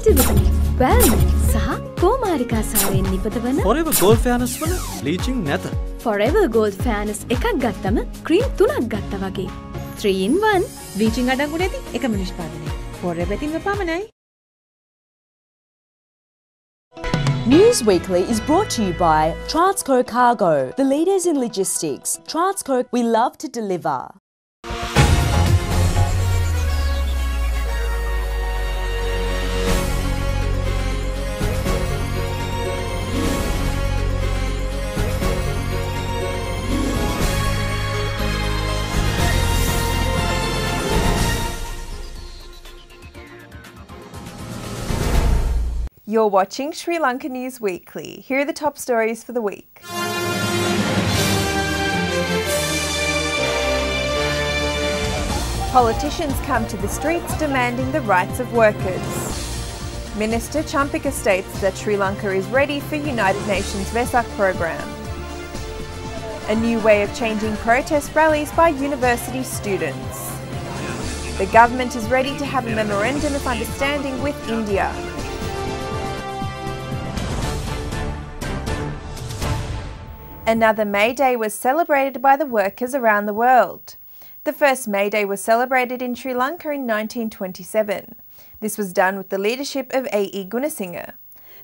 activity, wellness සහ කෝමාරිකා සාරයෙන් නිපදවන Forever Gold Fairness වල bleaching නැත. Forever Gold Fairness එකක් ගත්තම ක්‍රීම් තුනක් ගත්තා වගේ. 3 in 1 bleaching අඩංගු නැති එකම නිෂ්පාදනය. Forever තින්ව පමණයි. News Weekly is brought to you by Transco Cargo, the leaders in logistics. Transco, we love to deliver. You're watching Sri Lanka News Weekly. Here are the top stories for the week. Politicians come to the streets demanding the rights of workers. Minister Champika states that Sri Lanka is ready for United Nations Vesak program. A new way of changing protest rallies by university students. The government is ready to have a memorandum of understanding with India. Another May Day was celebrated by the workers around the world. The first May Day was celebrated in Sri Lanka in 1927. This was done with the leadership of A.E. Gunasinghe.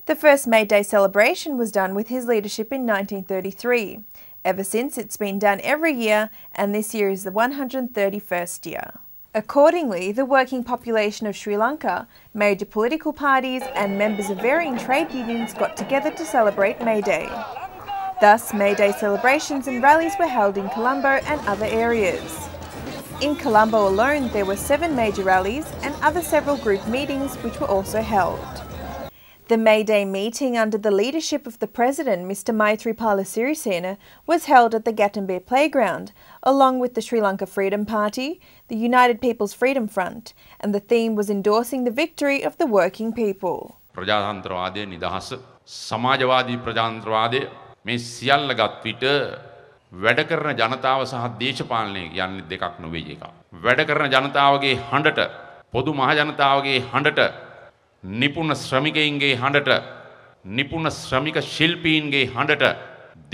The first May Day celebration was done with his leadership in 1933. Ever since, it's been done every year, and this year is the 131st year. Accordingly, the working population of Sri Lanka, major political parties and members of varying trade unions got together to celebrate May Day. Thus, May Day celebrations and rallies were held in Colombo and other areas. In Colombo alone, there were 7 major rallies and other several group meetings which were also held. The May Day meeting under the leadership of the President, Mr. Maithripala Sirisena, was held at the Gatambir Playground, along with the Sri Lanka Freedom Party, the United People's Freedom Front, and the theme was endorsing the victory of the working people. ප්‍රජාතන්ත්‍රවාදයේ නිදහස සමාජවාදී ප්‍රජාතන්ත්‍රවාදයේ මේ සියල්ල ගත් විට වැඩ කරන ජනතාව සහ දේශපාලනය කියන්නේ දෙකක් නෙවෙයි එකක්. වැඩ කරන ජනතාවගේ හඬට පොදු මහ ජනතාවගේ හඬට නිපුණ ශ්‍රමිකයින්ගේ හඬට නිපුණ ශ්‍රමික ශිල්පීන්ගේ හඬට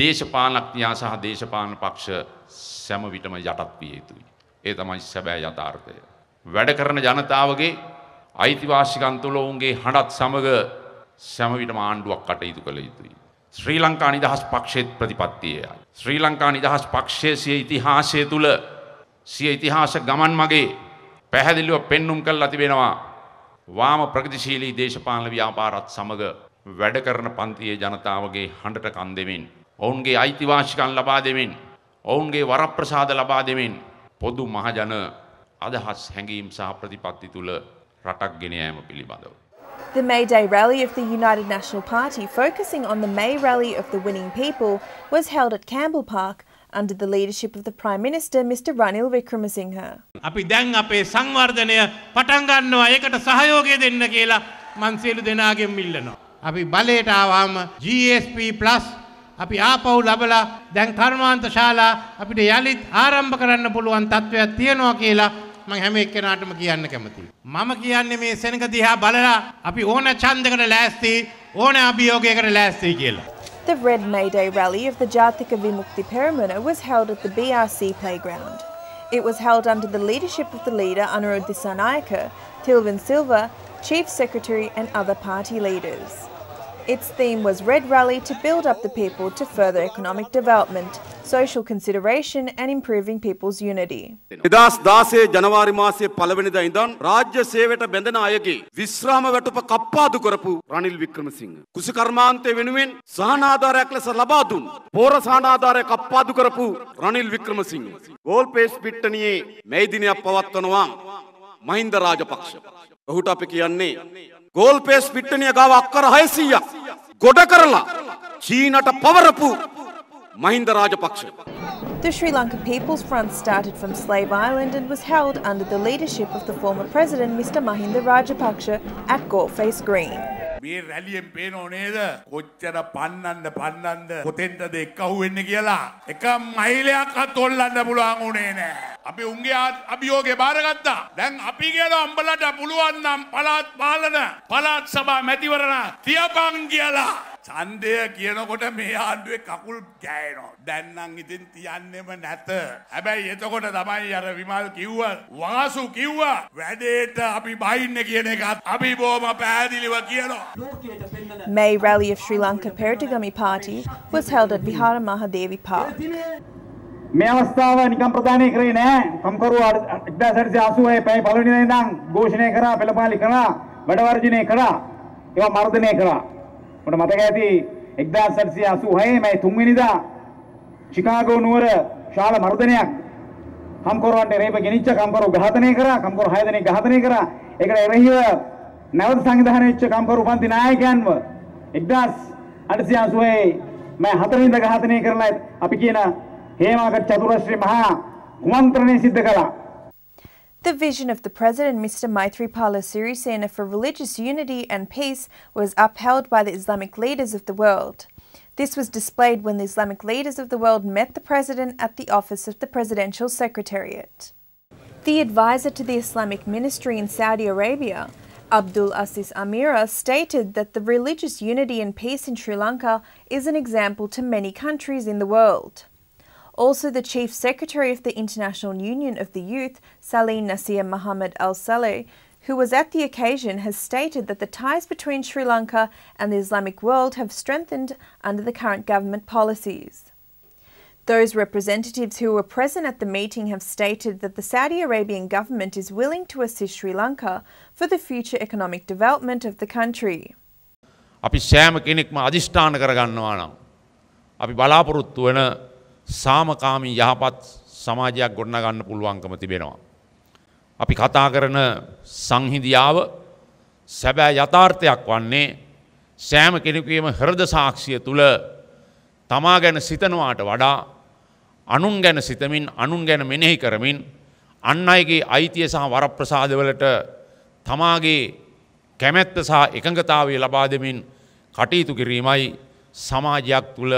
දේශපාලනඥයා සහ දේශපාලන පක්ෂ සෑම විටම යටත් විය යුතුයි. ඒ තමයි සැබෑ යථාර්ථය. වැඩ කරන ජනතාවගේ අයිතිවාසිකම් තුළ ඔවුන්ගේ හඬත් සමග සෑම විටම ආණ්ඩුවක් කටයුතු කළ යුතුයි. ශ්‍රී ලංකා නිදහස් පක්ෂයේ ප්‍රතිපත්තියයි. ශ්‍රී ලංකා නිදහස් පක්ෂයේ සිය ඉතිහාසය තුල සිය ඉතිහාස ගමන් මගේ පැහැදිලිව පෙන්눔 කළා තිබෙනවා. වාම ප්‍රගතිශීලී දේශපාලන ව්‍යාපාරات සමග වැඩ කරන පන්තියේ ජනතාවගේ හඬට කන් දෙමින් ඔවුන්ගේ අයිතිවාසිකම් ලබා දෙමින් ඔවුන්ගේ වරප්‍රසාද ලබා දෙමින් පොදු මහජන අදහස් හැඟීම් සහ ප්‍රතිපත්ති තුල රටක් ගෙන යාම පිළිබඳව. The May Day rally of the United National Party, focusing on the May rally of the winning people, was held at Campbell Park under the leadership of the Prime Minister, Mr. Ranil Wickremesinghe. අපි දැන් අපේ සංවර්ධනය පටන් ගන්නවා ඒකට සහයෝගය දෙන්න කියලා මන් සියලු දෙනාගෙන් ඉල්ලනවා. අපි බලයට ආවම GSP+ අපි ආපහු ලබලා දැන් කර්මාන්ත ශාලා අපිට යලිත් ආරම්භ කරන්න පුළුවන් තත්ත්වයක් තියෙනවා කියලා මම හැම එක්කෙනාටම කියන්න කැමතියි. මම කියන්නේ මේ සෙනඟ දිහා බලලා අපි ඕන ඡන්දයකට ලෑස්ති ඕන අභියෝගයකට ලෑස්ති කියලා. The Red May Day rally of the Jatika Vimukti Peramuna was held at the BRC playground. It was held under the leadership of the leader Anuruddha Dissanayake, Tilvin Silva, Chief Secretary and other party leaders. Its theme was Red Rally to build up the people to further economic development, social consideration and improving people's unity. 2016 ජනවාරි මාසයේ පළවෙනිදා ඉඳන් රාජ්‍ය සේවයට බැඳෙන අයගේ විශ්‍රාම වැටුප කප්පාදු කරපු රනිල් වික්‍රමසිංහ කුසි කර්මාන්තය වෙනුවෙන් සහනාධාරයක් ලෙස ලබා දුන් පෝර සහනාධාරය කප්පාදු කරපු රනිල් වික්‍රමසිංහ ගෝල්පේස් පිට්ටනියේ මේ දිනයක් පවත්වනවා මහින්ද රාජපක්ෂ. ඔහුට අපි කියන්නේ ගෝල්පේස් පිට්ටනිය ගාව අක්කර 600ක් ගොඩ කරලා චීනට පවරපු Mahinda Rajapaksa. The Sri Lanka People's Front started from Slave Island and was held under the leadership of the former president, Mr. Mahinda Rajapaksa, at Goldface Green. මේ රැලියෙන් පේනෝ නේද? කොච්චර පන්නන්න කොතෙන්ටද එක්කහුව වෙන්නේ කියලා. එක මයිලයක්වත් හොල්ලන්න පුළුවන් උනේ නෑ. අපි උන්ගේ අභියෝගේ බාරගත්තා. දැන් අපි කියනවා උඹලට පුළුවන් නම් පළාත් පාලන පළාත් සභා මැතිවරණ තියපන් කියලා. ඡන්දය කියනකොට මේ ආණ්ඩුවේ කකුල් ගෑනවා. දැන් නම් ඉතින් තියන්නෙම නැත. හැබැයි එතකොට තමයි අර විමල් කිව්වා වාසු කිව්වා වැඩේට අපි බයින්නේ කියන එකත් අපි බොහොම පැහැදිලිව කියනවා. May rally of Sri Lanka Peritagami Party was held at Vihara Mahadevi Park. මේ අවස්ථාව නිකම් ප්‍රදානය කරේ නෑ. කම්කරු 1986 පැය පළවෙනි දිනේ ඉඳන් ඝෝෂණය කරා, පෙළපාලි කරා, වැඩ වර්ජනය කරා, ඒවා මර්ධනය කරා. මට මතක ඇති 1986 මේ 3 වෙනිදා චිකාගෝ නුවර ශාල මර්ධනයක් කම්කරුවන්ට රේප ගෙනිච්ච කම්කරු ඝාතනය කරා, කම්කරු 6 දෙනෙක් ඝාතනය කරා. ඒකට එරෙහිව නැවත සංවිධානය වෙච්ච කම්කරු පන්ති නායකයන්ව 1986 මේ 4 වෙනිදා ඝාතනය කරලා අපි කියන හේමාගත් චතුරශ්‍රී මහා කුමන්ත්‍රණය සිද්ධ කළා. The vision of the President, Mr. Maithripala Sirisena, for religious unity and peace was upheld by the Islamic leaders of the world. This was displayed when the Islamic leaders of the world met the President at the office of the Presidential Secretariat. The advisor to the Islamic Ministry in Saudi Arabia, Abdul Aziz Amira, stated that the religious unity and peace in Sri Lanka is an example to many countries in the world. Also, the Chief Secretary of the International Union of the Youth, Salim Nasir Muhammad Al-Saleh, who was at the occasion, has stated that the ties between Sri Lanka and the Islamic world have strengthened under the current government policies. Those representatives who were present at the meeting have stated that the Saudi Arabian government is willing to assist Sri Lanka for the future economic development of the country. අපි සෑම කෙනෙක්ම අදිෂ්ඨාන කරගන්නවා නම් අපි බලාපොරොත්තු වෙන සාමකාමී යහපත් සමාජයක් ගොඩනගන්න පුළුවන්කම තිබෙනවා. අපි කතා කරන සංහිඳියාව සැබෑ යථාර්ථයක් වන්නේ සෑම කෙනෙකුගේම හෘද සාක්ෂිය තුළ තමා ගැන සිතනවාට වඩා අනුන් ගැන සිතමින් අනුන් ගැන මෙනෙහි කරමින් අන් අයගේ අයිතිය සහ වරප්‍රසාදවලට තමාගේ කැමැත්ත සහ එකඟතාවය ලබා දෙමින් කටයුතු කිරීමයි සමාජයක් තුළ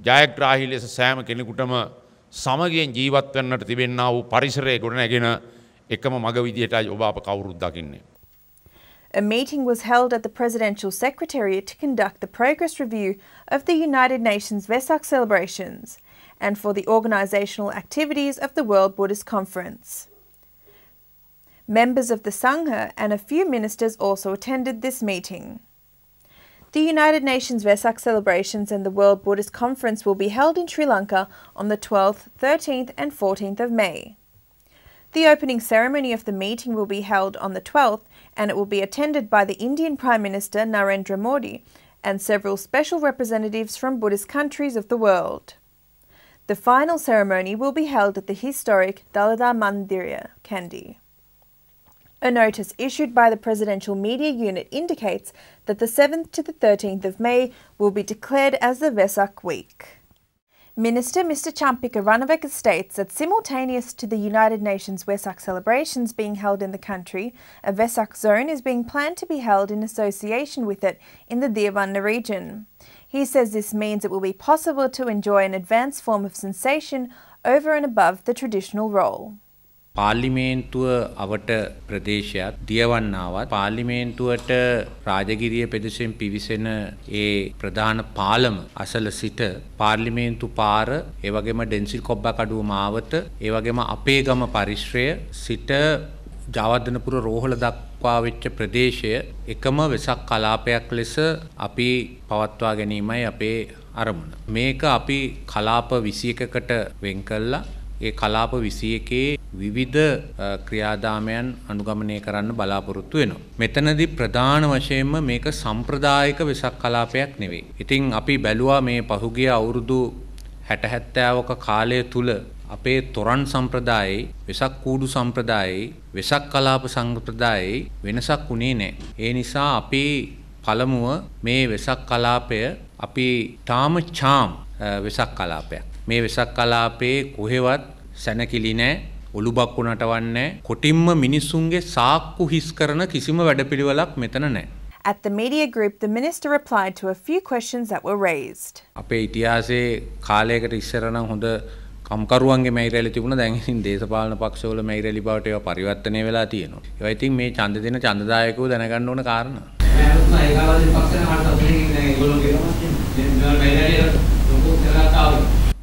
ජයග්‍රාහී ලෙස සෑම කෙනෙකුටම සමගියෙන් ජීවත් වෙන්නට තිබෙනා වූ පරිසරය ගොඩනැගෙන එකම මඟ විදියටයි ඔබ අප කවුරුත් දකින්නේ. A meeting was held at the Presidential Secretariat to conduct the progress review of the United Nations Vesak celebrations and for the organisational activities of the World Buddhist Conference. Members of the Sangha and a few ministers also attended this meeting. The United Nations Vesak celebrations and the World Buddhist Conference will be held in Sri Lanka on the 12th, 13th and 14th of May. The opening ceremony of the meeting will be held on the 12th and it will be attended by the Indian Prime Minister Narendra Modi and several special representatives from Buddhist countries of the world. The final ceremony will be held at the historic Dalada Mandirya, Kandy. A notice issued by the Presidential Media Unit indicates that the 7th to the 13th of May will be declared as the Vesak Week. Minister Mr. Champika Ranaveka states that simultaneous to the United Nations Vesak celebrations being held in the country, a Vesak zone is being planned to be held in association with it in the Devanna region. He says this means it will be possible to enjoy an advanced form of sensation over and above the traditional role. පාර්ලිමේන්තුව අවට ප්‍රදේශයක් දියවන්නාවත් පාර්ලිමේන්තුවට රාජගිරිය පෙදෙසෙන් පිවිසෙන ඒ ප්‍රධාන පාලම අසල සිට පාර්ලිමේන්තු පාර ඒ වගේම ඩෙන්සිල් කොබ්බකඩුව මාවත ඒ වගේම අපේ ගම පරිශ්‍රය සිට ජාවර්ධනපුර රෝහල දක්වා වෙච්ච ප්‍රදේශය එකම වෙසක් කලාපයක් ලෙස අපි පවත්වා ගැනීමයි අපේ අරමුණ. මේක අපි කලාප 21කට වෙන් කළා. ඒ කලාප 21 විවිධ ක්‍රියාදාමයන් අනුගමනය කරන්න බලාපොරොත්තු වෙනවා. මෙතනදී ප්‍රධාන වශයෙන්ම මේක සම්ප්‍රදායික වෙසක් කලාපයක් නෙවෙයි. ඉතින් අපි බැලුවා මේ පහුගිය අවුරුදු 60-70ක කාලය තුල අපේ තොරන් සම්ප්‍රදායේ වෙසක් කූඩු සම්ප්‍රදායේ වෙසක් කලාප සම්ප්‍රදායේ වෙනසක් වුණේ නැහැ. ඒ නිසා අපි පළමුව මේ වෙසක් කලාපය අපි තාම චාම් වෙසක් කලාපයක්. මේ වෙසක් කලාපේ කොහෙවත් සැනකිලි නැහැ, ඔලුබක්කු නටවන්නේ නැහැ, කොටින්ම මිනිසුන්ගේ සාක්කු හිස් කරන කිසිම වැඩපිළිවෙලක් මෙතන නැහැ. At the media group, the minister replied to a few questions that were raised. අපේ ඉතිහාසයේ කාලයකට ඉස්සර නම් හොඳ කම්කරුවන්ගේ මැයිරැලි තිබුණා. දැන් ඉතින් දේශපාලන පක්ෂවල මැයිරැලි බවට ඒවා පරිවර්තනය වෙලා තියෙනවා. ඒවා ඉතින් මේ ඡන්ද දෙන ඡන්දදායකව දැනගන්න ඕන කාරණා.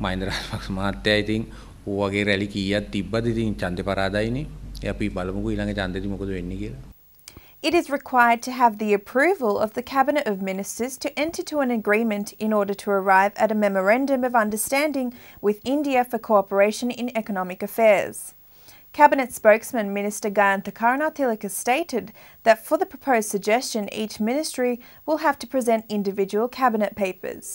මහින්ද රාජපක්ෂ මහත්තයා ඉතින් ඕ වගේ රැලි කීයක් තිබ්බද ඉතින් ඡන්දේ පරාදයිනේ. ඒ අපි බලමුකෝ ඊළඟ ඡන්දෙදි මොකද වෙන්නේ කියලා. It is required to have the approval of the Cabinet of Ministers to enter to an agreement in order to arrive at a memorandum of understanding with India for cooperation in economic affairs. Cabinet spokesman Minister Gayantha Karunatilaka stated that for the proposed suggestion, each ministry will have to present individual cabinet papers.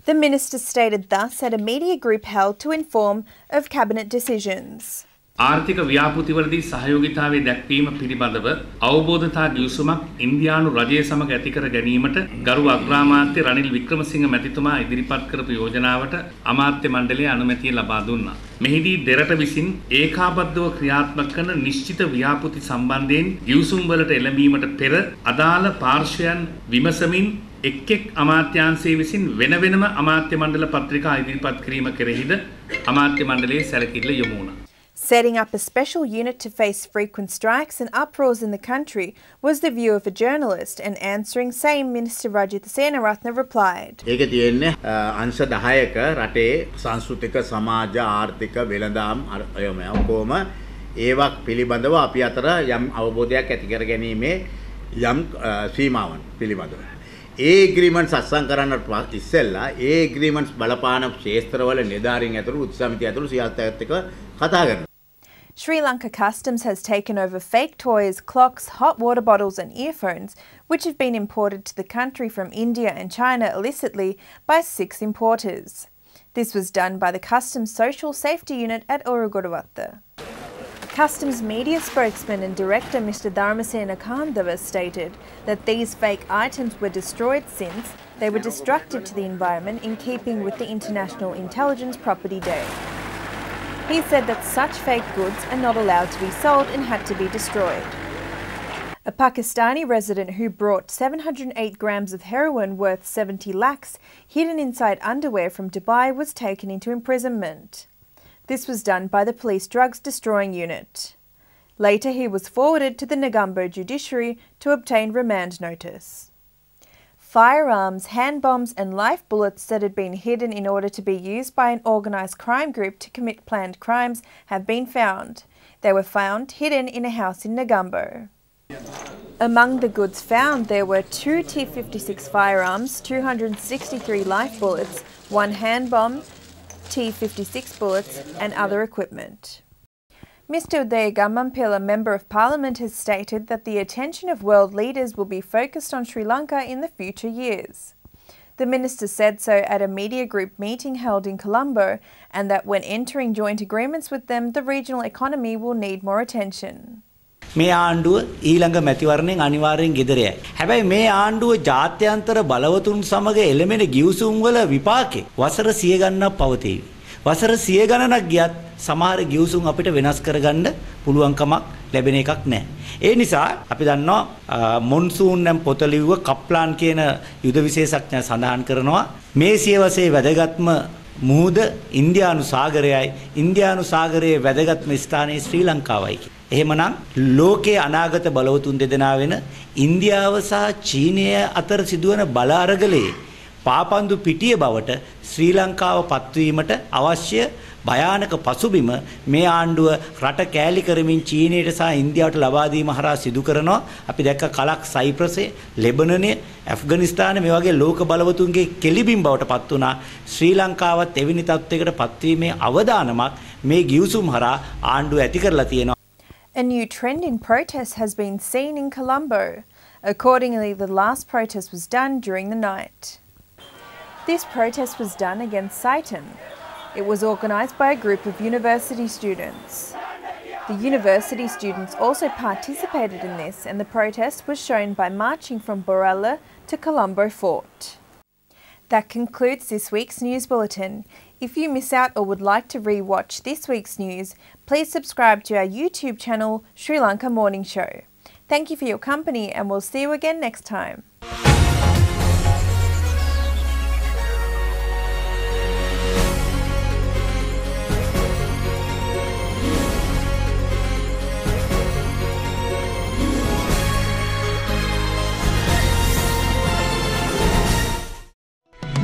The minister stated thus at a media group held to inform of cabinet decisions. ආර්ථික ව්‍යාපෘතිවලදී සහයෝගීතාවයේ දැක්වීම පිළිබඳව අවබෝධතා ගිවිසුමක් ඉන්දියානු රජය සමග ඇති කර ගැනීමට ගරු අග්‍රාමාත්‍ය රනිල් වික්‍රමසිංහ මැතිතුමා ඉදිරිපත් කරපු යෝජනාවට අමාත්‍ය මණ්ඩලය අනුමැතිය ලබා දුන්නා. මෙහිදී දෙරට විසින් ඒකාබද්ධව ක්‍රියාත්මක කරන නිශ්චිත ව්‍යාපෘති සම්බන්ධයෙන් ගිවිසුම් වලට එළඹීමට පෙර අදාළ පාර්ශ්වයන් විමසමින් එක් අමාත්‍යාංශයේ විසින් වෙන වෙනම අමාත්‍ය මණ්ඩල පත්‍රිකා ඉදිරිපත් කිරීම කෙරෙහිද අමාත්‍ය මණ්ඩලයේ සැලකිල්ල යොමු වුණා. Setting up a special unit to face frequent strikes and uproars in the country was the view of a journalist, and answering same Minister Rajith Seenaratne replied. ඒකේ තියෙන්නේ අංශ 10ක රටේ සංස්කෘතික සමාජ ආර්ථික වෙළඳාම් ඔක්කොම ඒවක් පිළිබඳව අපි අතර යම් අවබෝධයක් ඇති කර ගැනීමේ යම් සීමාවන් පිළිබඳව ඒ ඇග්‍රීමන්ට්ස් අත්සන් කරන්නට ඉස්සෙල්ලා ඒ ඇග්‍රීමන්ට්ස් බලපාන ක්ෂේත්‍රවල නිලධාරීන් ඇතුළු උත්සාහිතය ඇතුළු සියල්ලත් එක්ක කතා කරනවා. Sri Lanka Customs has taken over fake toys, clocks, hot water bottles and earphones, which have been imported to the country from India and China illicitly by 6 importers. This was done by the Customs Social Safety Unit at Uruguruwatta. Customs media spokesman and director Mr. Dharmasena Kandava stated that these fake items were destroyed since they were destructive to the environment in keeping with the International Intelligence Property Day. He said that such fake goods are not allowed to be sold and had to be destroyed. A Pakistani resident who brought 708 grams of heroin worth 70 lakhs hidden inside underwear from Dubai was taken into imprisonment. This was done by the police drugs destroying unit. Later he was forwarded to the Negombo judiciary to obtain remand notice. Firearms, hand bombs and live bullets that had been hidden in order to be used by an organised crime group to commit planned crimes have been found. They were found hidden in a house in Negombo. Among the goods found there were 2 T-56 firearms, 263 live bullets, 1 hand bomb, T-56 bullets and other equipment. Mr. Udaya Gammampilla, Member of Parliament, has stated that the attention of world leaders will be focused on Sri Lanka in the future years. The minister said so at a media group meeting held in Colombo, and that when entering joint agreements with them, the regional economy will need more attention. මේ ආණ්ඩුව ඊළඟ මැතිවරණයෙන් අනිවාර්යෙන් ගෙදර යයි. හැබැයි මේ ආණ්ඩුව ජාත්‍යන්තර බලවතුන් සමග එළමෙන ගිවිසුම් වල විපාකේ වසර 100 ගණනක් පවතීවි. වසර 100 ගණනක් ගියත් සමහර ගිවිසුම් අපිට වෙනස් කරගන්න පුළුවන්කමක් ලැබෙන එකක් නැහැ. ඒ නිසා අපි දන්නවා මොන්සූන් නම් පොත ලිව්ව කප්ලාන් කියන යුද විශේෂඥයා සඳහන් කරනවා මේ සියවසේ වැදගත්ම මුහුද ඉන්දියානු සාගරයයි. ඉන්දියානු සාගරයේ වැදගත්ම ස්ථානයේ ශ්‍රී ලංකාවයි. එහෙමනම් ලෝකයේ අනාගත බලවතුන් දෙදෙනා වෙන ඉන්දියාව සහ චීනය අතර සිදුවන බල අරගලයේ පාපන්දු පිටිය බවට ශ්‍රී ලංකාව පත්වීමට අවශ්‍ය භයානක පසුබිම මේ ආණ්ඩුව රට කෑලි කරමින් චීනයට සහ ඉන්දියාවට ලබා දීම හරහා සිදු කරනවා. අපි දැක්ක කලක් සයිප්‍රසයේ, ලෙබනනයේ, ඇෆ්ගනිස්තානයේ මේ වගේ ලෝක බලවතුන්ගේ කෙලිබිම් බවට පත් වුණා. ශ්‍රී ලංකාවත් එවැනි තත්ත්වයකට පත්වීමේ අවදානමක් මේ ගිවිසුම් හරහා ආණ්ඩුව ඇති කරලා තියෙනවා. A new trend in protest has been seen in Colombo. Accordingly, the last protest was done during the night. This protest was done against Satan. It was organised by a group of university students. The university students also participated in this, and the protest was shown by marching from Borella to Colombo Fort. That concludes this week's news bulletin. If you miss out or would like to re-watch this week's news, please subscribe to our YouTube channel, Sri Lanka Morning Show. Thank you for your company, and we'll see you again next time.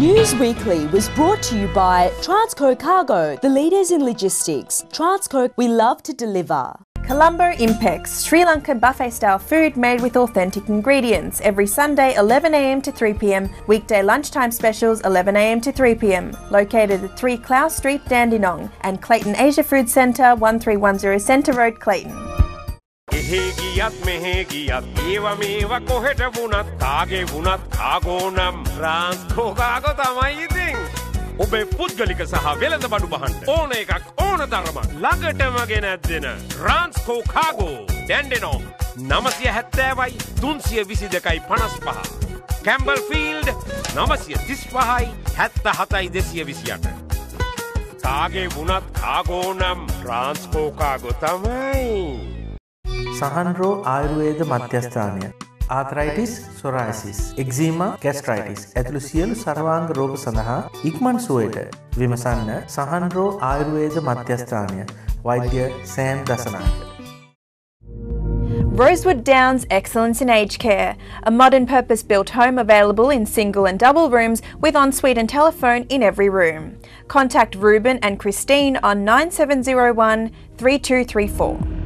News Weekly was brought to you by Transco Cargo, the leaders in logistics. Transco, we love to deliver. Colombo Impex, Sri Lankan buffet-style food made with authentic ingredients. Every Sunday 11 a.m. to 3 p.m. Weekday lunchtime specials 11 a.m. to 3 p.m. Located at 3 Clough Street, Dandenong, and Clayton Asia Food Centre, 1310 Centre Road, Clayton. එහෙ ගියත් මෙහෙ ගියත් ඒව මේව කොහෙට වුණත් කාගේ වුණත් කාගෝ නම් ට්‍රාන්ස්කෝ කාගෝ තමයි ඉතින් ඔබේ පුද්ගලික සහ වෙළඳ බඩු බහන්න ඕන එකක් ඕන තරමක් ළඟටම ගෙනත් දෙන ට්‍රාන්ස්කෝ කාගෝ ඩැන්ඩෙනොන් 970යි 322යි 55 කැම්බල් ෆීල්ඩ් 935යි 77යි 228 කාගේ වුණත් කාගෝ නම් ට්‍රාන්ස්කෝ කාගෝ තමයි සහන්රෝ ආයුර්වේද මධ්‍යස්ථානය ආතරයිටිස් සොරයිසිස් එක්සීමා ගැස්ට්‍රයිටිස් ඇතුළු සියලු සර්වාංග රෝග සඳහා ඉක්මන් සුවයට විමසන්න සහන්රෝ ආයුර්වේද මධ්‍යස්ථානය වෛද්‍ය Sam Dasanayake. Rosewood Downs Excellence in Aged Care, a modern purpose-built home available in single and double rooms with ensuite and telephone in every room. Contact Ruben and Christine on 9701 3234.